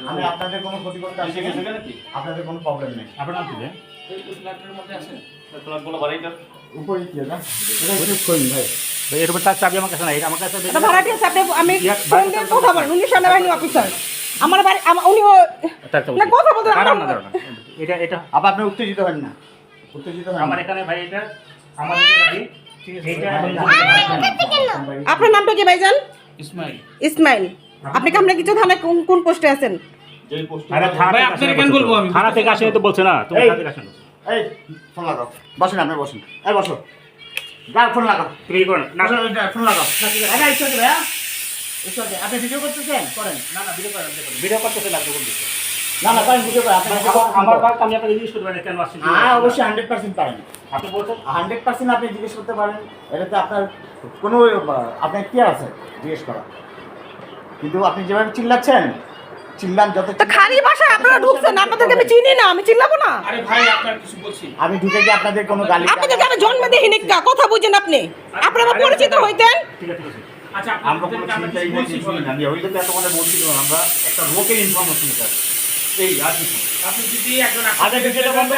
আমি আপনাদের কোনো ক্ষতি করতে আসি নাকি? আপনাদের কোনো প্রবলেম নেই। আপনার নাম কি রে? উপরে কি এটা? এটা একটু কইন ভাই। ভাই এর উপর তার চাবি আমার কাছে নাই, এটা আমার কাছে এটা ভাড়াটি আছে, আপনি আমি ফোন দিয়ে কথা বলেন, উনি সেনাবাহিনী অফিসার। আমার বাড়ি উনি তার চাবি না কথা বলতে দাঁড়ান না, দাঁড়ান না। এটা আবার আপনি উত্তেজিত হন না। উত্তেজিত হন আমার এখানে ভাই এটা আমার নিজের বাড়ি। এইটা আপনার নামটা কি ভাইজান? ইসমাইল। ইসমাইল। আপনি কি আমরা কিছু থানায় কোন পোস্টে আছেন? যেই পোস্ট আরে থানা ভাই, থেকে আপনার আসেনি কেন বলছো বলবো তো? আমি? থানা থেকে আসেনি তো বলছে না, তুমি এই। থানা থেকে আসেনি। এই ফোন লাগাও। বসেন আপনি বসেন। এই বসো। গাল ফোন লাগাও। তুমি কি করেন? না বসো, এটা ফোন লাগাও। আরে ইচ্ছা আছে ভাইয়া? ইচ্ছা আছে। আপনি ভিডিও করতেছেন? করেন। না ভিডিও করেন, ভিডিও করতেছে লাগবে কোন দিকে? না না করেন ভিডিও করেন। আপনি আমার কাছে আমি আপনাকে জিজ্ঞেস করতে পারি কেন আসছেন? হ্যাঁ অবশ্যই 100% পারেন। আপনি বলছেন 100% আপনি জিজ্ঞেস করতে পারেন। এটাতে আপনার কোনো আপনার কি আছে জিজ্ঞেস করা। কিন্তু আপনি যেভাবে চিল্লাচ্ছেন, চিল্লান যত তো খালি ভাষায় আপনারা ঢুকছেন, আপনাদেরকে আমি চিনি না, আমি চিল্লাবো না। আরে ভাই, আপনার কিছু বলছি। আমি ঢুকে গিয়ে আপনাদের কোনো গালি আপনাদেরকে আমি জন্মে দেখিনি, কথা বুঝেন আপনি। আপনারা পরিচিত হইতেন। ঠিক আছে, ঠিক আছে। আচ্ছা, আমরা কোনো চিন্তাই না কিছুই না। আমি হইলে তো এত মানে বলছিলাম আমরা একটা লোকের ইনফরমেশন এটা এই আর কিছু আপনি যদি একজন আগে ভিডিওটা বন্ধ